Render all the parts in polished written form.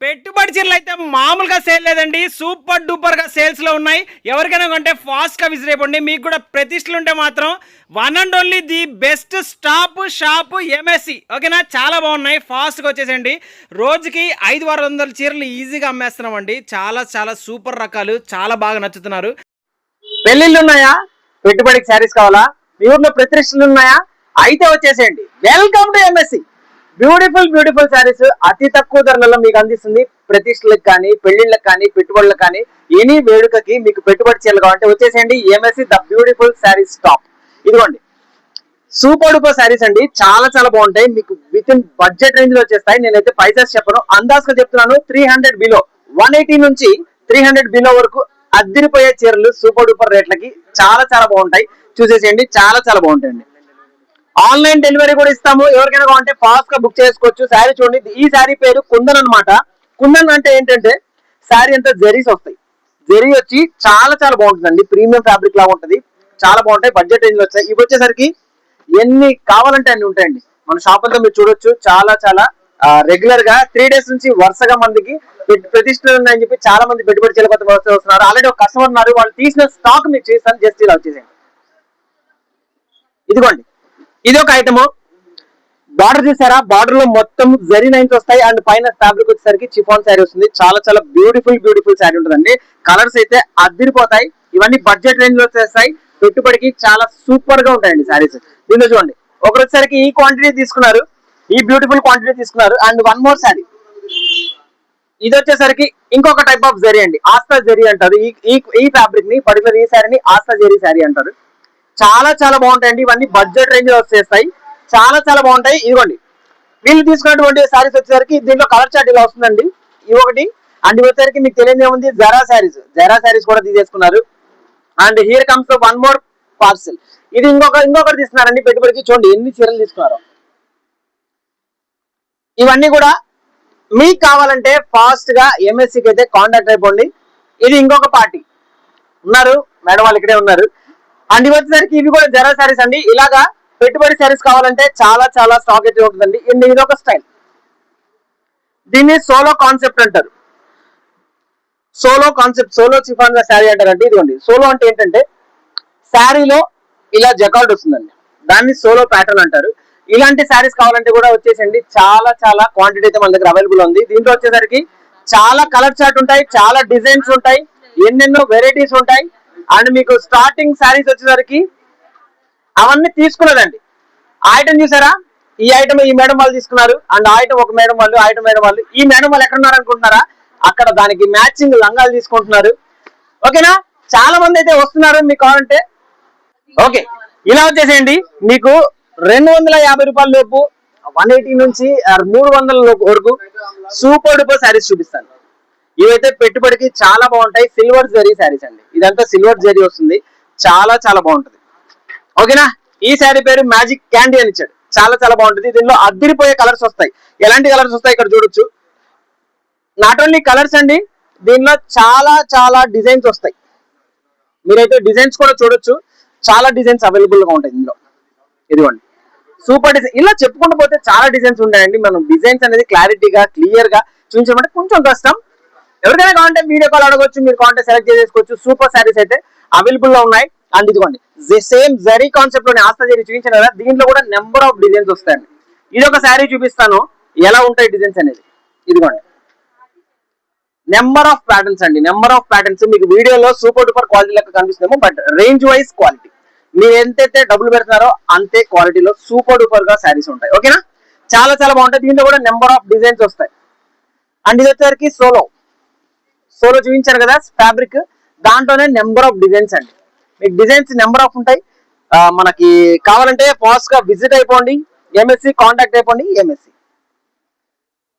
పెట్టుబడి చీరలు అయితే మామూలుగా సేల్ లేదండి, సూపర్ డూపర్ గా సేల్స్ లో ఉన్నాయి. ఎవరికైనా కొంటే ఫాస్ట్ గా విజిట్ అయిపోండి. మీకు కూడా ప్రతిష్టలు ఉంటే మాత్రం one and only the best stop shop MSc. ఓకేనా, చాలా బాగున్నాయి. ఫాస్ట్ గా వచ్చేసండి. రోజుకి 500-600 చీరలు ఈజీగా అమ్మేస్తున్నామండి. చాలా చాలా సూపర్ రకాలు, చాలా బాగా నచ్చుతున్నారు. పెళ్లిళ్ళు ఉన్నాయా? పెట్టుబడికి శారీస్ కావాలా? మీ ఊర్లో ప్రతిష్టలు ఉన్నాయా? అయితే వచ్చేసేయండి. Welcome to MSc. Beautiful saris అతి తక్కువ ధరలలో మీకు అందిస్తుంది. ప్రతిష్టలకు కానీ, పెళ్లిళ్ళకి కానీ, పెట్టుబడులకు కానీ, ఎనీ వేడుకకి మీకు పెట్టుబడి చీరలు కావాలంటే వచ్చేసేయండి. MSc the beautiful saris stop. ఇదిగోండి, సూపర్ డూపర్ శారీస్ అండి. చాలా చాలా బాగుంటాయి. మీకు విత్ ఇన్ బడ్జెట్ రేంజ్ లో వచ్చేస్తాయి. నేనైతే ప్రైసెస్ చెప్పను, అందాజుగా చెప్తున్నాను. 300 బిలో, 180 నుంచి 300 బిలో వరకు అద్దరిపోయే చీరలు సూపర్ డూపర్ రేట్లకి చాలా చాలా బాగుంటాయి. చూసేసేయండి, చాలా చాలా బాగుంటాయండి. ఆన్లైన్ డెలివరీ కూడా ఇస్తాము. ఎవరికైనా కావాలంటే ఫాస్ట్ గా బుక్ చేసుకోవచ్చు. శారీ చూడండి, ఈ శారీ పేరు కుందన్ అనమాట. కుందన్ అంటే ఏంటంటే శారీ అంతా జరీస్ వస్తాయి. జరీ వచ్చి చాలా చాలా బాగుంటుందండి. ప్రీమియం ఫ్యాబ్రిక్ లాగా ఉంటుంది. చాలా బాగుంటాయి. బడ్జెట్ రేంజ్ లో వచ్చాయి. ఇవి వచ్చేసరికి ఎన్ని కావాలంటే అన్ని ఉంటాయండి. మన షాప్ అంతా మీరు చూడొచ్చు. చాలా చాలా రెగ్యులర్ గా 3 days నుంచి వరుసగా మందికి ప్రతిష్టలు ఉన్నాయని చెప్పి చాలా మంది పెట్టుబడి చేయలేకపోతే వస్తున్నారు. ఆల్రెడీ ఒక కస్టమర్ ఉన్నారు, వాళ్ళు తీసిన స్టాక్ మీకు చేస్తాను. జస్ట్ ఇలా వచ్చేసేయండి. ఇదిగోండి, ఇది ఒక ఐటమ్. బార్డర్ చూసారా? బార్డర్ లో మొత్తం జరీ లైన్స్ వస్తాయి. అండ్ పైన ఫ్యాబ్రిక్ వచ్చేసరికి చిఫాన్ శారీ వస్తుంది. చాలా చాలా బ్యూటిఫుల్ శారీ ఉంటుందండి. కలర్స్ అయితే అదిరిపోతాయి. ఇవన్నీ బడ్జెట్ రేంజ్ లో వచ్చేస్తాయి. పెట్టుబడికి చాలా సూపర్ గా ఉంటాయండి శారీస్. దీనిలో చూడండి, ఒకరు వచ్చేసరికి ఈ క్వాంటిటీ తీసుకున్నారు, ఈ బ్యూటిఫుల్ క్వాంటిటీ తీసుకున్నారు. అండ్ వన్ మోర్ శారీ, ఇది వచ్చేసరికి ఇంకొక టైప్ ఆఫ్ జరీ అండి. ఆస్తా జరీ అంటారు ఈ ఫ్యాబ్రిక్ ని. పర్టికులర్ ఈ శారీని ఆస్తా జరీ శారీ అంటారు. చాలా చాలా బాగుంటాయండి. ఇవన్నీ బడ్జెట్ రేంజ్ లో వచ్చేస్తాయి. చాలా చాలా బాగుంటాయి. ఇదిగోండి, వీళ్ళు తీసుకున్నటువంటి శారీస్ వచ్చేసరికి దీంట్లో కలర్ చార్ట్ ఇలా వస్తుందండి. ఇవి ఒకటి. అండ్ వచ్చేసరికి మీకు తెలియదు ఏముంది, జరా శారీస్ కూడా తీసేసుకున్నారు. And here comes one more parcel. ఇది ఇంకొకటి తీసుకున్నారండి పెట్టుబడికి. చూడండి ఎన్ని చీరలు తీసుకున్నారో. ఇవన్నీ కూడా మీకు కావాలంటే ఫాస్ట్ గా ఎంఎస్సికి అయితే కాంటాక్ట్ అయిపోండి. ఇది ఇంకొక పార్టీ ఉన్నారు, మేడం వాళ్ళు ఇక్కడే ఉన్నారు. అండ్ ఇవి వచ్చేసరికి ఇవి కూడా జరా శారీస్ అండి. ఇలాగా పెట్టుబడి శారీస్ కావాలంటే చాలా చాలా స్టాక్ అయితే ఉంటుందండి. ఇది ఒక స్టైల్. దీన్ని సోలో కాన్సెప్ట్ అంటారు. సోలో చిఫాన్ శారీ అంటారంటే. ఇదిగోండి, సోలో అంటే ఏంటంటే శారీలో ఇలా జకార్డ్ వస్తుందండి. దాన్ని సోలో ప్యాటర్న్ అంటారు. ఇలాంటి శారీస్ కావాలంటే కూడా వచ్చేసండి. చాలా చాలా క్వాంటిటీ అయితే మన దగ్గర అవైలబుల్ ఉంది. దీంట్లో వచ్చేసరికి చాలా కలర్ చార్ట్ ఉంటాయి, చాలా డిజైన్స్ ఉంటాయి, ఎన్నెన్నో వెరైటీస్ ఉంటాయి. అండ్ మీకు స్టార్టింగ్ శారీస్ వచ్చేసరికి అవన్నీ తీసుకున్నదండి. ఐటమ్ చూసారా? ఈ ఐటమ్ ఈ మేడం వాళ్ళు తీసుకున్నారు. అండ్ ఐటమ్ ఒక మేడం వాళ్ళు, మేడం వాళ్ళు. ఈ మేడం వాళ్ళు ఎక్కడ ఉన్నారు అనుకుంటున్నారా? అక్కడ దానికి మ్యాచింగ్ లంగాలు తీసుకుంటున్నారు. ఓకేనా, చాలా మంది అయితే వస్తున్నారు. మీకు కావాలంటే ఓకే, ఇలా వచ్చేసేయండి. మీకు 250 రూపాయల లోపు, 180 నుంచి 300 వరకు సూపర్ డూపర్ శారీస్ చూపిస్తాను. ఇవైతే పెట్టుబడికి చాలా బాగుంటాయి. సిల్వర్ జరీ శారీస్ అండి. ఇదంతా సిల్వర్ జరీ వస్తుంది. చాలా చాలా బాగుంటుంది. ఓకేనా, ఈ శారీ పేరు మ్యాజిక్ క్యాండీ అని ఇచ్చాడు. చాలా చాలా బాగుంటుంది. దీనిలో అద్దరిపోయే కలర్స్ వస్తాయి. ఎలాంటి కలర్స్ వస్తాయి ఇక్కడ చూడొచ్చు. నాట్ ఓన్లీ కలర్స్ అండి, దీనిలో చాలా చాలా డిజైన్స్ వస్తాయి. మీరైతే డిజైన్స్ కూడా చూడొచ్చు. చాలా డిజైన్స్ అవైలబుల్ గా ఉంటాయి ఇందులో. ఇదిగోండి, సూపర్ డిజైన్. ఇలా చెప్పుకుంటూ పోతే చాలా డిజైన్స్ ఉంటాయండి. మనం డిజైన్స్ అనేది క్లారిటీగా క్లియర్ గా చూపించమంటే కొంచెం కష్టం. ఎవరికైనా కావాలంటే వీడియో కాల్ అడగొచ్చు, మీరు కావాలంటే సెలెక్ట్ చేసుకోవచ్చు. సూపర్ శారీస్ అయితే అవైలబుల్ లో ఉన్నాయి. అండ్ ఇదిగోండి, సేమ్ జరీ కాన్సెప్ట్ లోనే ఆస్తా జరీ చూపించాను కదా, దీంట్లో కూడా నెంబర్ ఆఫ్ డిజైన్స్ వస్తాయండి. ఇది ఒక శారీ చూపిస్తాను, ఎలా ఉంటాయి డిజైన్స్ అనేది. ఇదిగోండి, నెంబర్ ఆఫ్ ప్యాటర్న్స్ అండి. నెంబర్ ఆఫ్ ప్యాటర్న్స్ మీకు వీడియోలో సూపర్ డూపర్ క్వాలిటీ లెక్క కనిపిస్తుందేమో, బట్ రేంజ్ వైజ్ క్వాలిటీ మీరు ఎంతైతే డబ్బులు పెడుతున్నారో అంతే క్వాలిటీలో సూపర్ డూపర్ గా శారీస్ ఉంటాయి. ఓకేనా, చాలా చాలా బాగుంటాయి. దీంట్లో కూడా నెంబర్ ఆఫ్ డిజైన్స్ వస్తాయి. అండ్ ఇది వచ్చేసరికి సోలో చూపించారు కదా ఫ్యాబ్రిక్, దాంట్లోనే నెంబర్ ఆఫ్ డిజైన్స్ అండి. మీకు డిజైన్స్ నెంబర్ ఆఫ్ ఉంటాయి. మనకి కావాలంటే ఫాస్ట్ గా విజిట్ అయిపోండి. ఎంఎస్సి కాంటాక్ట్ అయిపోండి. ఎంఎస్సి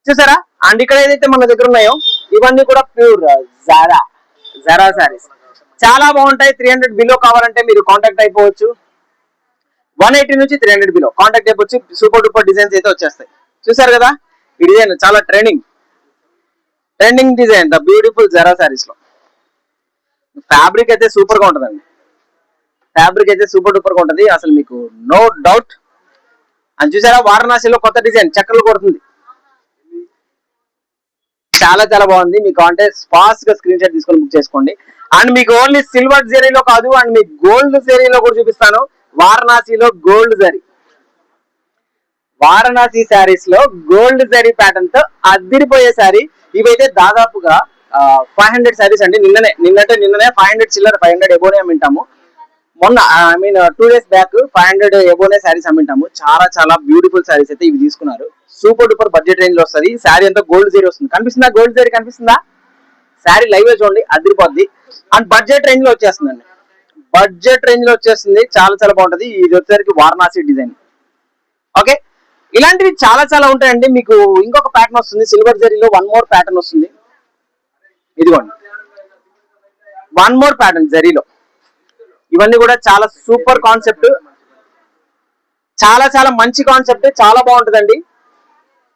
చూసారా? అండ్ ఇక్కడ ఏదైతే మన దగ్గర ఉన్నాయో ఇవన్నీ కూడా ప్యూర్ జరా శారీస్. చాలా బాగుంటాయి. 300 బిలో కావాలంటే మీరు కాంటాక్ట్ అయిపోవచ్చు. 180 నుంచి 300 బిలో కాంటాక్ట్ అయిపోవచ్చు. సూపర్ డూపర్ డిజైన్స్ అయితే వచ్చేస్తాయి. చూసారు కదా, ఈ డిజైన్ చాలా ట్రెండింగ్ డిజైన్, ద బ్యూటిఫుల్ జరా శారీస్ లో. ఫ్యాబ్రిక్ అయితే సూపర్ గా ఉంటుందండి. ఫ్యాబ్రిక్ అయితే సూపర్ డూపర్ గా ఉంటుంది, అసలు మీకు నో డౌట్. అని చూసారా, వారణాసిలో కొత్త డిజైన్ చక్కర్లు కొడుతుంది. చాలా చాలా బాగుంది. మీకు అంటే ఫాస్ట్ గా స్క్రీన్ షాట్ తీసుకొని బుక్ చేసుకోండి. అండ్ మీకు ఓన్లీ సిల్వర్ జరీలో కాదు, అండ్ మీకు గోల్డ్ జరీలో కూడా చూపిస్తాను. వారణాసిలో గోల్డ్ జరీ, వారణాసి శారీస్ లో గోల్డ్ జరీ ప్యాటర్న్ తో అదిరిపోయే శారీ. ఇవైతే దాదాపుగా 500 శారీస్ అండి. నిన్ననే 500 చిల్లర, 500 ఎబోనే అమ్మింటాము. మొన్న ఐ మీన్ 2 days బ్యాక్ 500 ఎబోనే శారీస్ అమ్మింటాము. చాలా చాలా బ్యూటిఫుల్ శారీస్ అయితే ఇవి తీసుకున్నారు. సూపర్ డూపర్ బడ్జెట్ రేంజ్ లో వస్తుంది. శారీ అంతా గోల్డ్ జరీ వస్తుంది. కనిపిస్తుందా? గోల్డ్ జరీ కనిపిస్తుందా? శారీ లైవ్ చూడండి, అదిరిపోద్ది. అండ్ బడ్జెట్ రేంజ్ లో వచ్చేస్తుందండి. బడ్జెట్ రేంజ్ లో వచ్చేస్తుంది. చాలా చాలా బాగుంటది. ఇది వచ్చేసరికి వారణాసి డిజైన్. ఓకే, ఇలాంటివి చాలా చాలా ఉంటాయండి. మీకు ఇంకొక ప్యాటర్న్ వస్తుంది సిల్వర్ జరీలో, వన్ మోర్ ప్యాటర్న్ వస్తుంది. ఇదిగోండి, వన్ మోర్ ప్యాటర్న్ జరీలో. ఇవన్నీ కూడా చాలా సూపర్ కాన్సెప్ట్, చాలా చాలా మంచి కాన్సెప్ట్, చాలా బాగుంటుందండి.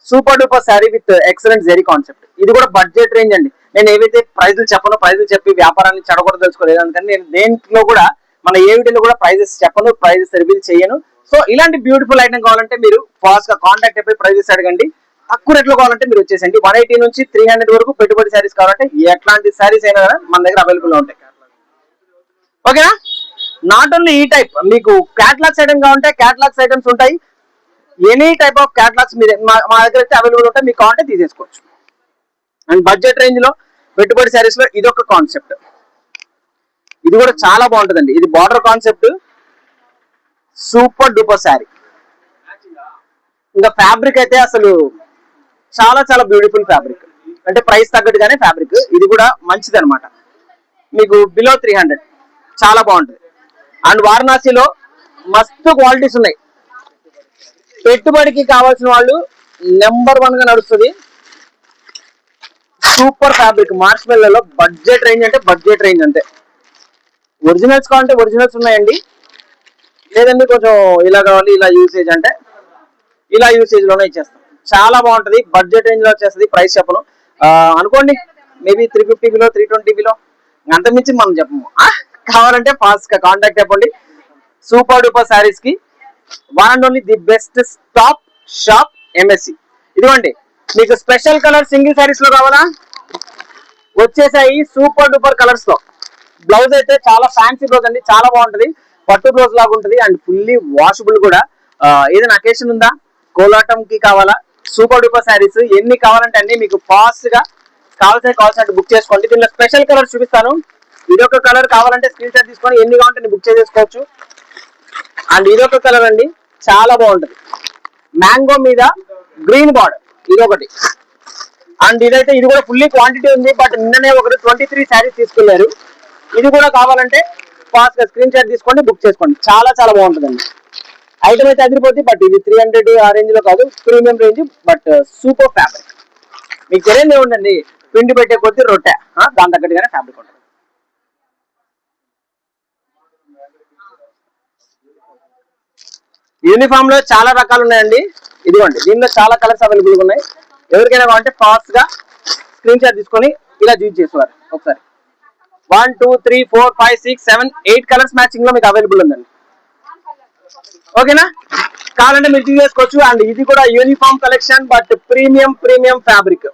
Super duper sari with excellent zari concept. ఇది కూడా బడ్జెట్ రేంజ్ అండి. నేను ఏవైతే ప్రైజులు చెప్పను, ప్రైజులు చెప్పి వ్యాపారాన్ని చెడగొడ తెలుసుకోలేదు. అందుకని నేను దేంట్లో కూడా మన ఏ వీడియోలో కూడా ప్రైజెస్ చెప్పను, ప్రైజెస్ రివీల్ చేయను. సో ఇలాంటి బ్యూటిఫుల్ ఐటమ్ కావాలంటే మీరు ఫాస్ట్ గా కాంటాక్ట్ అయిపోయి ప్రైజెస్ అడగండి. తక్కువ రేట్లో కావాలంటే మీరు వచ్చేసండి. 180 నుంచి 300 వరకు పెట్టుబడి శారీస్ కావాలంటే ఎట్లాంటి శారీస్ అయినా మన దగ్గర అవైలబుల్ గా ఉంటాయి. ఓకేనా? నాట్ ఓన్లీ ఈ టైప్, మీకు క్యాటలాగ్స్ ఐటమ్ కావాలంటే క్యాటలాగ్స్ ఐటమ్స్ ఉంటాయి. ఎనీ టైప్ ఆఫ్ క్యాటలాగ్స్ మీరు మా దగ్గర అయితే అవైలబుల్ ఉంటాయి. మీకు కావాలంటే తీసేసుకోవచ్చు. అండ్ బడ్జెట్ రేంజ్ లో పెట్టుబడి శారీస్ లో ఇదొక కాన్సెప్ట్. ఇది కూడా చాలా బాగుంటుందండి. ఇది border concept, super duper sari. ఇంకా ఫ్యాబ్రిక్ అయితే అసలు చాలా చాలా బ్యూటిఫుల్ ఫ్యాబ్రిక్, అంటే ప్రైస్ తగ్గట్టుగానే ఫ్యాబ్రిక్. ఇది కూడా మంచిది అనమాట. మీకు బిలో 300, చాలా బాగుంటుంది. అండ్ వారణాసిలో మస్తు క్వాలిటీస్ ఉన్నాయి. పెట్టుబడికి కావాల్సిన వాళ్ళు నెంబర్ 1 గా నడుస్తుంది. సూపర్ ఫ్యాబ్రిక్ మార్ష్మెల్లలో బడ్జెట్ రేంజ్ అంటే బడ్జెట్ రేంజ్ అంతే. ఒరిజినల్స్ కావాలంటే ఒరిజినల్స్ ఉన్నాయండి. లేదండి కొంచెం ఇలా కావాలి, ఇలా యూసేజ్ అంటే ఇలా యూసేజ్ లోనే ఇచ్చేస్తాం. చాలా బాగుంటది. బడ్జెట్ రేంజ్ లో వచ్చేస్తుంది. ప్రైస్ చెప్పను అనుకోండి, మేబీ 350 బిలో, 320 బిలో, అంతమించి మనం చెప్పము. కావాలంటే ఫాస్ట్ గా కాంటాక్ట్ చెప్పండి. సూపర్ డూపర్ శారీస్ కి one and only the best stop shop MSc. ఇదిగోండి, మీకు స్పెషల్ కలర్ సింగిల్ శారీస్ లో కావాలా? వచ్చేసాయి సూపర్ డూపర్ కలర్స్ లో. బ్లౌజ్ అయితే చాలా ఫ్యాన్సీ బ్లౌజ్ అండి, చాలా బాగుంటది. పట్టు బ్లౌజ్ లాగా ఉంటుంది అండ్ ఫుల్లీ వాషబుల్ కూడా. ఏదైనా అకేషన్ ఉందా, కోలాటం కి కావాలా? సూపర్ డూపర్ శారీస్ ఎన్ని కావాలంటే అన్ని మీకు ఫాస్ట్ గా కావాల్సినట్టు బుక్ చేసుకోండి. దీనిలో స్పెషల్ కలర్ చూపిస్తాను. ఇదొక కలర్ కావాలంటే స్క్రీన్ షాట్ తీసుకొని ఎన్ని కావాలంటే బుక్ చేసుకోవచ్చు. అండ్ ఇదొక కలర్ అండి, చాలా బాగుంటది. మ్యాంగో మీద గ్రీన్ బార్డర్, ఇదొకటి. అండ్ ఇదైతే ఇది కూడా ఫుల్లీ క్వాంటిటీ ఉంది, బట్ నిన్ననే ఒకటి 23 శారీస్ తీసుకెళ్లారు. ఇది కూడా కావాలంటే ఫాస్ట్ గా స్క్రీన్ షాట్ తీసుకోండి, బుక్ చేసుకోండి. చాలా చాలా బాగుంటుందండి. ఐటమ్ అయితే అదిరిపోతుంది, బట్ ఇది 300 ఆ రేంజ్ లో కాదు, premium range, but super fabric. మీకు తెలియదే ఉండండి, పిండి పెట్టే కొద్ది రొట్టె, దాని తగ్గట్టుగానే ఫ్యాబ్రిక్ ఉంటుంది. యూనిఫామ్ లో చాలా రకాలు ఉన్నాయండి. ఇదిగోండి, దీనిలో చాలా కలర్స్ అవైలబుల్ ఉన్నాయి. ఎవరికైనా కావాలంటే ఫాస్ట్ గా స్క్రీన్ షాట్ తీసుకొని ఇలా యూజ్ చేసుకోవాలి. ఒకసారి 1 2 3 4 5 6 7 8 కలర్స్ మ్యాచింగ్ లో మీకు అవైలబుల్ ఉందండి. ఓకేనా? కావాలంటే మీరు తీసుకోవచ్చు. అండ్ ఇది కూడా uniform collection, but premium fabric,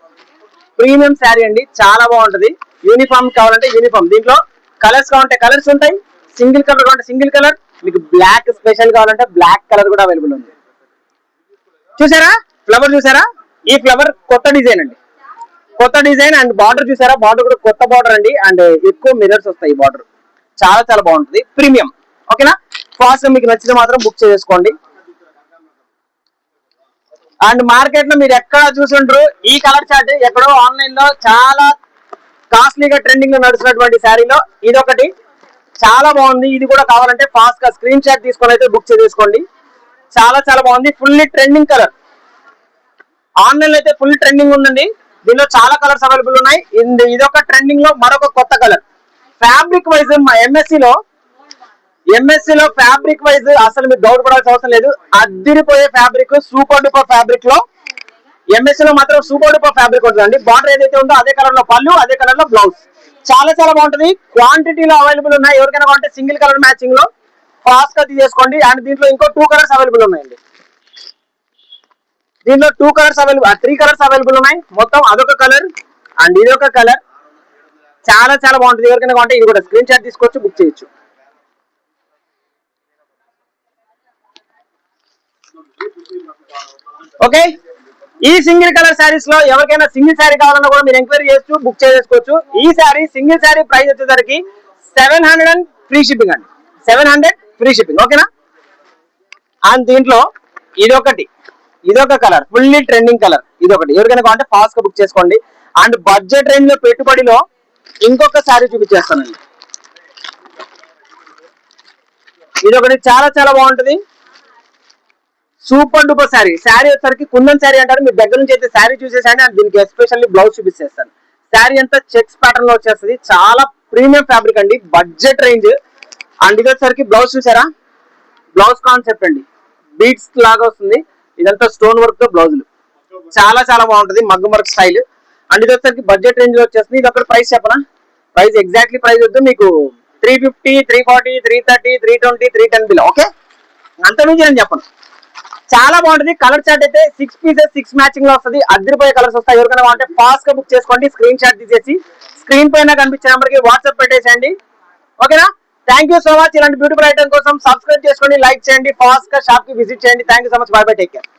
premium sari అండి, చాలా బాగుంటది. యూనిఫామ్ కావాలంటే యూనిఫామ్, దీంట్లో కలర్స్ కావాలంటే కలర్స్ ఉంటాయి, సింగిల్ కలర్ కావాలంటే సింగిల్ కలర్, మీకు బ్లాక్ స్పెషల్ కావాలంటే బ్లాక్ కలర్ కూడా అవైలబుల్ ఉంది. చూసారా ఫ్లవర్? చూసారా? ఈ ఫ్లవర్ కొత్త డిజైన్ అండి, కొత్త డిజైన్. అండ్ బార్డర్ చూసారా? బార్డర్ కూడా కొత్త బార్డర్ అండి. అండ్ ఎక్కువ మిరర్స్ వస్తాయి. ఈ బార్డర్ చాలా చాలా బాగుంటుంది, ప్రీమియం. ఓకేనా? ఫాస్ట్ మీకు నచ్చితే మాత్రం బుక్ చేసుకోండి. అండ్ మార్కెట్ లో మీరు ఎక్కడ చూసుంటారు ఈ కలర్ చార్ట్, ఎక్కడో ఆన్లైన్ లో చాలా కాస్ట్లీగా ట్రెండింగ్ లో నడుస్తున్నటువంటి శారీలో ఇదొకటి చాలా బాగుంది. ఇది కూడా కావాలంటే ఫాస్ట్ గా స్క్రీన్ షాట్ తీసుకొని అయితే బుక్ చేసుకోండి. చాలా చాలా బాగుంది, ఫుల్లీ ట్రెండింగ్ కలర్. ఆన్లైన్ లో అయితే ఫుల్ ట్రెండింగ్ ఉందండి. దీనిలో చాలా కలర్స్ అవైలబుల్ ఉన్నాయి. ఇదొక ట్రెండింగ్ లో మరొక కొత్త కలర్. ఫ్యాబ్రిక్ వైజ్ మా ఎంఎస్సి లో ఫ్యాబ్రిక్ వైజ్ అసలు మీరు డౌట్ పడాల్సిన అవసరం లేదు. అద్దిరిపోయే ఫ్యాబ్రిక్, సూపర్ డూపర్ ఫ్యాబ్రిక్ లో ఎంఎస్సి లో మాత్రం సూపర్ డూపర్ ఫ్యాబ్రిక్ ఉంటుందండి. బార్డర్ ఏదైతే ఉందో అదే కలర్ లో పళ్ళు, అదే కలర్ లో బ్లౌజ్. చాలా చాలా బాగుంటుంది. క్వాంటిటీలో అవైలబుల్ ఉన్నాయి. ఎవరికైనా కావాలంటే సింగిల్ కలర్ మ్యాచింగ్ లో ఫాస్ట్ గా తీసేసుకోండి. అండ్ దీంట్లో ఇంకో 2 కలర్స్ అవైలబుల్ ఉన్నాయండి. దీంట్లో 2 కలర్స్ అవైలబుల్, 3 కలర్స్ అవైలబుల్ ఉన్నాయి మొత్తం. అదొక కలర్, అండ్ ఇది ఒక కలర్, చాలా చాలా బాగుంటుంది. ఎవరికైనా కావాలంటే ఇది కూడా స్క్రీన్ షాట్ తీసుకోవచ్చు, బుక్ చేయొచ్చు. ఓకే, ఈ సింగిల్ కలర్ శారీస్ లో ఎవరికైనా సింగిల్ శారీ కావాలన్నా కూడా మీరు ఎంక్వైరీ చేయొచ్చు, బుక్ చేసుకోవచ్చు. ఈ శారీ సింగిల్ శారీ ప్రైస్ వచ్చేసరికి 700 ఫ్రీ షిప్పింగ్ అండి, 700 ఫ్రీ షిప్పింగ్. ఓకేనా. అండ్ దీంట్లో ఇదొక కలర్, ఫుల్లీ ట్రెండింగ్ కలర్. ఇదొకటి ఎవరికైనా కావాలంటే ఫాస్ట్ గా బుక్ చేసుకోండి. అండ్ బడ్జెట్ రేంజ్ లో పెట్టుబడిలో ఇంకొక శారీ చూపించేస్తానండి. ఇదొకటి చాలా చాలా బాగుంటుంది, సూపర్ డూపర్ శారీ. శారీ వచ్చేసరికి కుందన్ శారీ అంటారు. మీరు దగ్గర నుంచి అయితే శారీ చూసేసండి. అండ్ దీనికి ఎస్పెషల్లీ బ్లౌజ్ చూపిస్తాను. శారీ అంతా చెక్స్ ప్యాటర్న్ లో వచ్చేస్తుంది, చాలా ప్రీమియం ఫ్యాబ్రిక్ అండి, బడ్జెట్ రేంజ్. అండ్ ఇది వచ్చేసరికి బ్లౌజ్ చూసారా, బ్లౌజ్ కాన్సెప్ట్ అండి, బీట్స్ లాగా వస్తుంది. ఇదంతా స్టోన్ వర్క్ తో బ్లౌజులు, చాలా చాలా బాగుంటుంది, మగ్గం వర్క్ స్టైల్. అండ్ ఇది వచ్చేసరికి బడ్జెట్ రేంజ్ లో వచ్చేస్తుంది. ఇది ఒకటి ప్రైస్ చెప్పనా, ప్రైస్ ఎగ్జాక్ట్లీ ప్రైస్ వద్దు మీకు, 350, 340, 330, 320, 310 బిలో. ఓకే, అంత నుంచి నేను చెప్పను. చాలా బాగుంటుంది. కలర్ చార్ట్ అయితే 6 పీసెస్ 6 మ్యాచింగ్ లో వస్తుంది, అద్దరిపోయే కలర్స్ వస్తాయి. ఎవరికైనా అంటే ఫాస్ట్ గా బుక్ చేసుకోండి, స్క్రీన్ షాట్ తీసేసి స్క్రీన్ పైన కనిపించే నెంబర్ కి వాట్సాప్ పెట్టేసేయండి. ఓకేనా. Thank you so much. ఇలాంటి బ్యూటిఫుల్ ఐటమ్ కోసం సబ్స్క్రైబ్ చేసుకోండి, లైక్ చేయండి, ఫాస్ట్ గా షాప్ కి విజిట్ చేయండి. Thank you so much, by by, take care.